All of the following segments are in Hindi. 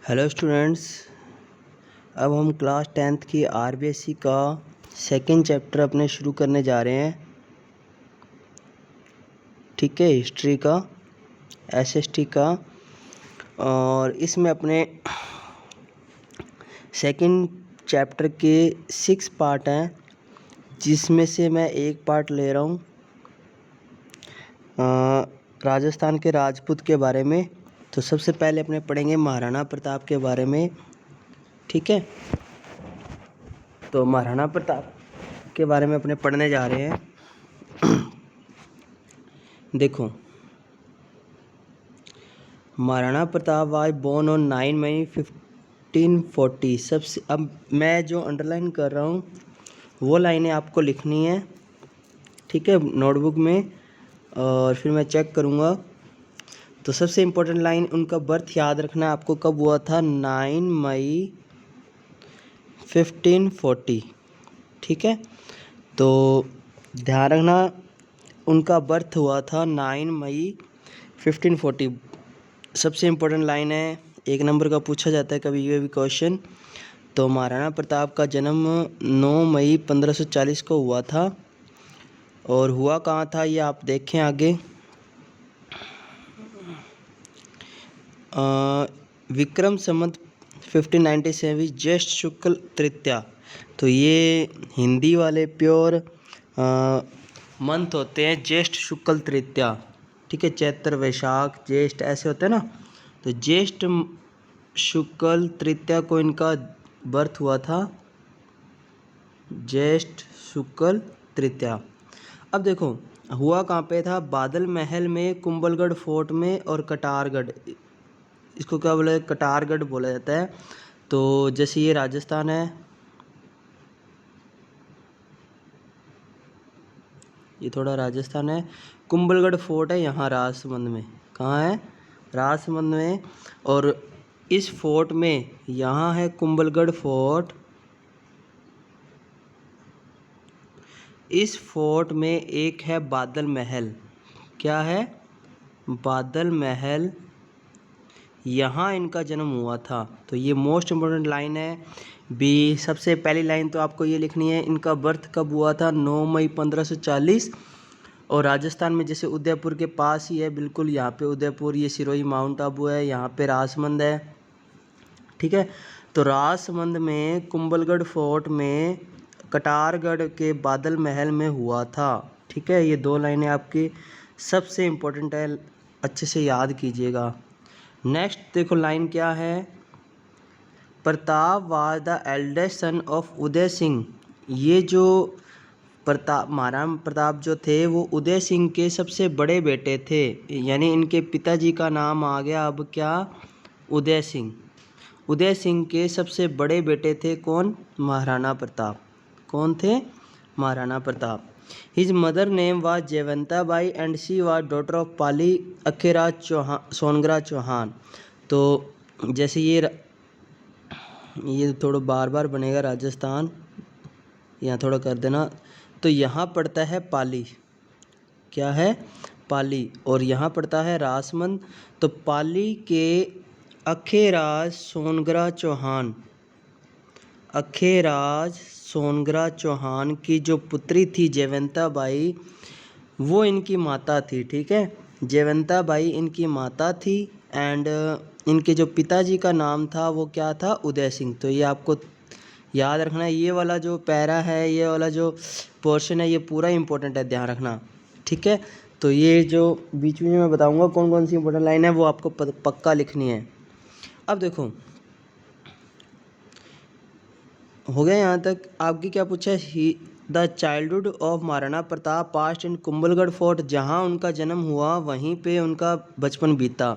Hello students. अब हम क्लास 10th की आरबीएससी का सेकंड चैप्टर अपने शुरू करने जा रहे हैं। ठीक है, हिस्ट्री का, एसएसटी का। और इसमें अपने सेकंड चैप्टर के 6 पार्ट हैं, जिसमें से मैं एक पार्ट ले रहा हूँ राजस्थान के राजपूत के बारे में। तो सबसे पहले अपने पढ़ेंगे महाराणा प्रताप के बारे में। ठीक है, तो महाराणा प्रताप के बारे में अपने पढ़ने जा रहे हैं। देखो, Maharana Pratap was born on 9 May 1540। सबसे अब मैं जो अंडरलाइन कर रहा हूँ वो लाइनें आपको लिखनी है, ठीक है, नोटबुक में, और फिर मैं चेक करूँगा। तो सबसे इम्पोर्टेंट लाइन, उनका बर्थ याद रखना है आपको, कब हुआ था, 9 मई 1540। ठीक है, तो ध्यान रखना उनका बर्थ हुआ था 9 मई 1540। सबसे इम्पोर्टेंट लाइन है, 1 नंबर का पूछा जाता है कभी ये भी क्वेश्चन। तो महाराणा प्रताप का जन्म 9 मई 1540 को हुआ था। और हुआ कहाँ था ये आप देखें आगे। विक्रम संवत 1597 ज्येष्ठ शुक्ल तृतीया। तो ये हिंदी वाले प्योर मंथ होते हैं, ज्येष्ठ शुक्ल तृतीया। ठीक है, चैत्र वैशाख ज्येष्ठ ऐसे होते हैं ना। तो ज्येष्ठ शुक्ल तृतीया को इनका बर्थ हुआ था, ज्येष्ठ शुक्ल तृतीया। अब देखो, हुआ कहाँ पे था, बादल महल में, कुंभलगढ़ फोर्ट में और कटारगढ़। इसको क्या बोला, कटारगढ़ बोला जाता है। तो जैसे ये राजस्थान है, ये थोड़ा राजस्थान है। कुंभलगढ़ फोर्ट है यहाँ राजसमंद में। कहाँ है, राजसमंद में। और इस फोर्ट में यहाँ है कुंभलगढ़ फोर्ट। इस फोर्ट में एक है बादल महल। क्या है, बादल महल, यहाँ इनका जन्म हुआ था। तो ये मोस्ट इम्पोर्टेंट लाइन है बी। सबसे पहली लाइन तो आपको ये लिखनी है, इनका बर्थ कब हुआ था, 9 मई 1540। और राजस्थान में जैसे उदयपुर के पास ही है बिल्कुल, यहाँ पे उदयपुर, ये सिरोही माउंट आबू है, यहाँ पे राजसमंद है। ठीक है, तो राजसमंद में, कुंभलगढ़ फोर्ट में, कटारगढ़ के बादल महल में हुआ था। ठीक है, ये 2 लाइनें आपकी सबसे इम्पोर्टेंट है, अच्छे से याद कीजिएगा। नेक्स्ट देखो लाइन क्या है, Pratap was the eldest son of Uday Singh. ये जो महाराणा प्रताप जो थे वो उदय सिंह के सबसे बड़े बेटे थे, यानी इनके पिताजी का नाम आ गया अब क्या, उदय सिंह। उदय सिंह के सबसे बड़े बेटे थे कौन, महाराणा प्रताप। कौन थे, Maharana Pratap. His mother name was Jaivanta Bai and she was daughter of Pali Akheraj Chauhan, Songra Chauhan. तो जैसे ये थोड़ा बार बार बनेगा राजस्थान, यहाँ थोड़ा कर देना। तो यहाँ पड़ता है पाली, क्या है, पाली, और यहाँ पड़ता है राजसमंद। तो पाली के अखेराज सोनग्रा चौहान, अखेराज सोनग्रा चौहान की जो पुत्री थी जयवंता बाई, वो इनकी माता थी। ठीक है, जयवंता बाई इनकी माता थी। एंड इनके जो पिताजी का नाम था वो क्या था, उदय सिंह। तो ये आपको याद रखना है, ये वाला जो पैरा है, ये वाला जो पोर्शन है, ये पूरा इंपॉर्टेंट है, ध्यान रखना। ठीक है, तो ये जो बीच में मैं बताऊंगा कौन कौन सी इंपॉर्टेंट लाइन है वो आपको पक्का लिखनी है। अब देखो, हो गया यहाँ तक। आपकी क्या पूछा है, the childhood of Maharana Pratap past in Kumbhalgarh fort. जहाँ उनका जन्म हुआ वहीं पे उनका बचपन बीता।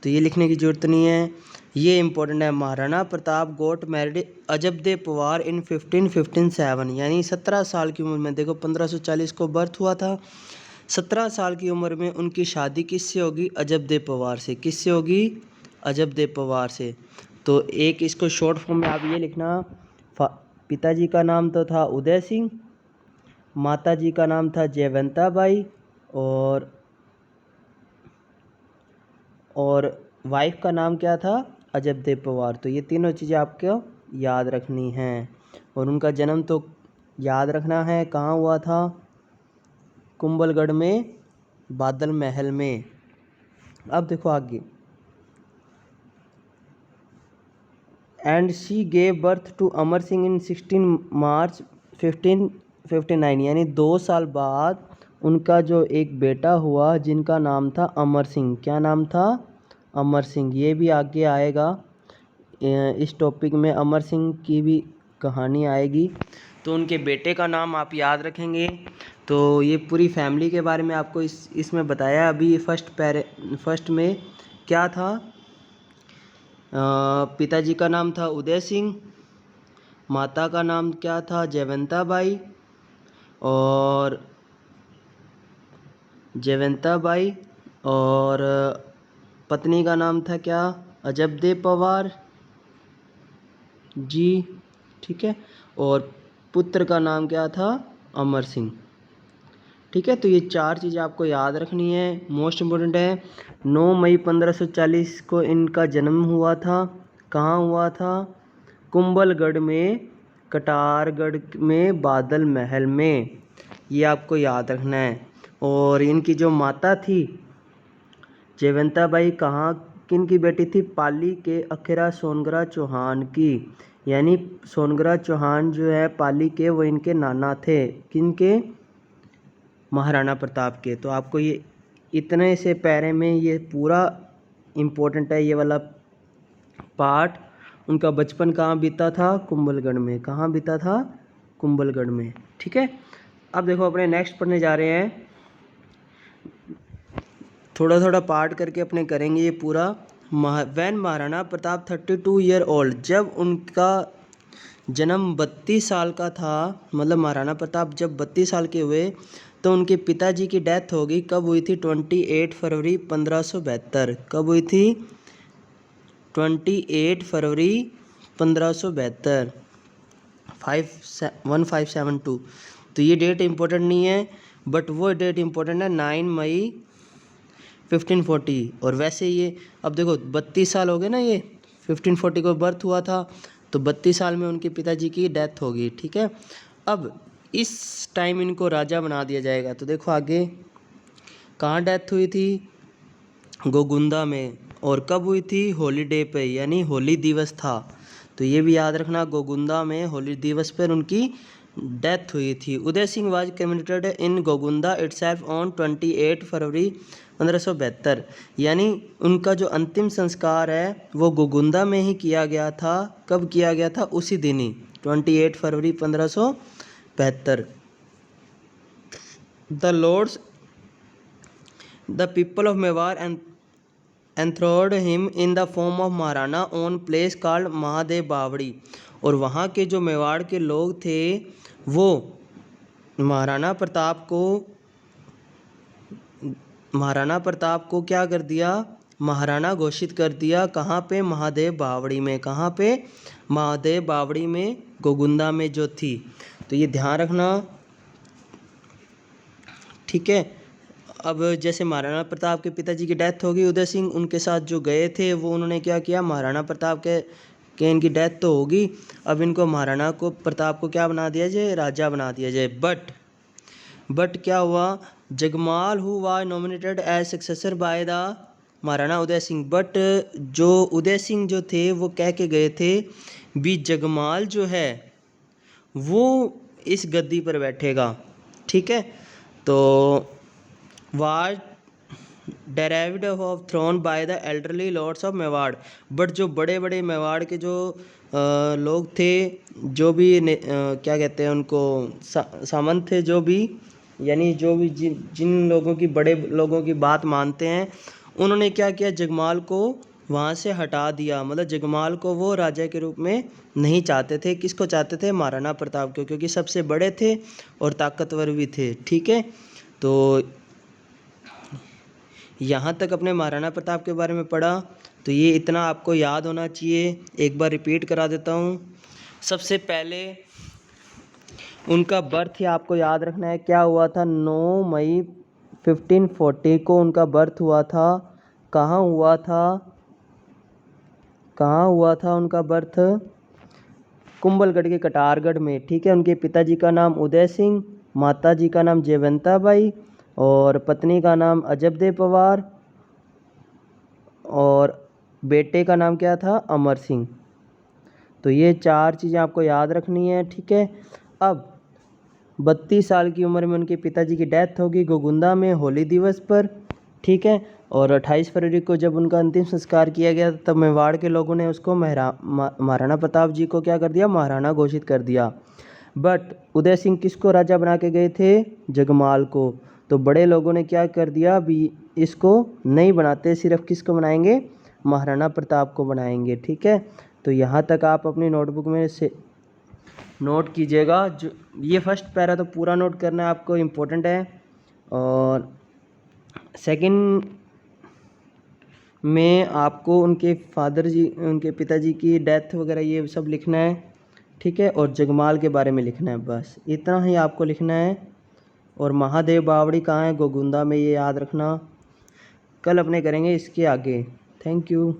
तो ये लिखने की ज़रूरत नहीं है, ये इंपॉर्टेंट है। महाराणा प्रताप गोट मैरिड अजबदे पवार इन 1557, यानी 17 साल की उम्र में। देखो 1540 को बर्थ हुआ था, 17 साल की उम्र में उनकी शादी किससे होगी, अजबदे पवार से। किससे होगी, अजबदे पवार से। तो एक इसको शॉर्ट फॉर्म में आप ये लिखना, पिताजी का नाम तो था उदय सिंह, माताजी का नाम था जयवंता बाई, और वाइफ का नाम क्या था, अजबदेव पवार। तो ये तीनों चीज़ें आपको याद रखनी हैं। और उनका जन्म तो याद रखना है, कहाँ हुआ था? कुंभलगढ़ में, बादल महल में। अब देखो आगे, and she gave birth to Amar Singh in 16 March 1559, यानी 2 साल बाद उनका जो एक बेटा हुआ जिनका नाम था अमर सिंह। क्या नाम था? अमर सिंह। ये भी आगे आएगा, इस टॉपिक में अमर सिंह की भी कहानी आएगी। तो उनके बेटे का नाम आप याद रखेंगे। तो ये पूरी फैमिली के बारे में आपको इसमें बताया। अभी फर्स्ट में क्या था? पिताजी का नाम था उदय सिंह, माता का नाम क्या था? जयवंता बाई, और पत्नी का नाम था क्या? अजबदेव पवार जी, ठीक है। और पुत्र का नाम क्या था? अमर सिंह, ठीक है। तो ये 4 चीज़ें आपको याद रखनी है, मोस्ट इम्पोर्टेंट है। 9 मई 1540 को इनका जन्म हुआ था। कहाँ हुआ था? कुंभलगढ़ में, कटारगढ़ में, बादल महल में। ये आपको याद रखना है। और इनकी जो माता थी जयवंता बाई, कहाँ किन की बेटी थी? पाली के अखेरा सोनगरा चौहान की। यानी सोनगरा चौहान जो है पाली के, वो इनके नाना थे। किन के? महाराणा प्रताप के। तो आपको ये इतने से पैरे में ये पूरा इम्पोर्टेंट है, ये वाला पार्ट। उनका बचपन कहाँ बीता था? कुंभलगढ़ में। कहाँ बीता था? कुंभलगढ़ में, ठीक है। अब देखो अपने नेक्स्ट पढ़ने जा रहे हैं। थोड़ा थोड़ा पार्ट करके अपने करेंगे ये पूरा। When Maharana Pratap 32 year old, जब उनका जन्म 32 साल का था, मतलब महाराणा प्रताप जब 32 साल के हुए, तो उनके पिताजी की डेथ हो गई। कब हुई थी? 28 फरवरी 1572। कब हुई थी? 28 फरवरी 1572, 1572। तो ये डेट इम्पोर्टेंट नहीं है, बट वो डेट इम्पोर्टेंट है 9 मई 1540। और वैसे ये अब देखो 32 साल हो गए ना, ये 1540 को बर्थ हुआ था, तो 32 साल में उनके पिताजी की डेथ होगी, ठीक है। अब इस टाइम इनको राजा बना दिया जाएगा। तो देखो आगे, कहाँ डेथ हुई थी? गोगुंदा में। और कब हुई थी? हॉलीडे पे, यानी होली दिवस था। तो ये भी याद रखना, गोगुंदा में होली दिवस पर उनकी डेथ हुई थी। Uday Singh was comminuted in Gogunda itself on 28 February 1572, यानी उनका जो अंतिम संस्कार है वो गोगुंदा में ही किया गया था। कब किया गया था? उसी दिन ही, 28 February 1572। The people of Mewar enthroned him in the form of Maharana on place called Mahadev बावड़ी। और वहाँ के जो मेवाड़ के लोग थे वो महाराणा प्रताप को क्या कर दिया? महाराणा घोषित कर दिया। कहाँ पे? महादेव बावड़ी में। कहाँ पे? महादेव बावड़ी में, गोगुंदा में जो थी। तो ये ध्यान रखना, ठीक है। अब जैसे महाराणा प्रताप के पिताजी की डेथ होगी, उदय सिंह उनके साथ जो गए थे वो उन्होंने क्या किया? महाराणा प्रताप के इनकी डेथ तो होगी, अब इनको महाराणा को प्रताप को क्या बना दिया जाए? राजा बना दिया जाए। बट क्या हुआ? Jagmal who was nominated as successor by the Maharana Udai Singh. But जो उदय सिंह जो थे वो कह के गए थे भी जगमाल जो है वो इस गद्दी पर बैठेगा, ठीक है। तो was derived of throne by the elderly lords of Mewar. But जो बड़े बड़े मेवाड़ के जो लोग थे, जो भी क्या कहते हैं उनको, सामंत थे, जो भी, यानी जो भी जिन लोगों की, बड़े लोगों की बात मानते हैं, उन्होंने क्या किया? जगमाल को वहाँ से हटा दिया। मतलब जगमाल को वो राजा के रूप में नहीं चाहते थे। किसको चाहते थे? महाराणा प्रताप को, क्योंकि सबसे बड़े थे और ताकतवर भी थे, ठीक है। तो यहाँ तक अपने महाराणा प्रताप के बारे में पढ़ा, तो ये इतना आपको याद होना चाहिए। एक बार रिपीट करा देता हूँ। सबसे पहले उनका बर्थ ही आपको याद रखना है। क्या हुआ था? 9 मई 1540 को उनका बर्थ हुआ था। कहाँ हुआ था? कहाँ हुआ था उनका बर्थ? कुंभलगढ़ के कटारगढ़ में, ठीक है। उनके पिताजी का नाम उदय सिंह, माता जी का नाम जयवंता बाई और पत्नी का नाम अजबदेव पवार और बेटे का नाम क्या था? अमर सिंह। तो ये 4 चीज़ें आपको याद रखनी है, ठीक है। अब 32 साल की उम्र में उनके पिताजी की डेथ होगी गोगुंदा में होली दिवस पर, ठीक है। और 28 फरवरी को जब उनका अंतिम संस्कार किया गया तब मेवाड़ के लोगों ने उसको महाराणा प्रताप जी को क्या कर दिया? महाराणा घोषित कर दिया। बट उदय सिंह किसको राजा बना के गए थे? जगमाल को। तो बड़े लोगों ने क्या कर दिया? अभी इसको नहीं बनाते, सिर्फ किसको बनाएंगे? महाराणा प्रताप को बनाएंगे, ठीक है। तो यहाँ तक आप अपनी नोटबुक में से नोट कीजिएगा। जो ये फर्स्ट पैरा तो पूरा नोट करना है आपको, इम्पोर्टेंट है। और सेकंड में आपको उनके फादर जी, उनके पिताजी की डेथ वगैरह ये सब लिखना है, ठीक है। और जगमाल के बारे में लिखना है, बस इतना ही आपको लिखना है। और महादेव बावड़ी कहाँ है? गोगुंदा में, ये याद रखना। कल अपने करेंगे इसके आगे। Thank you.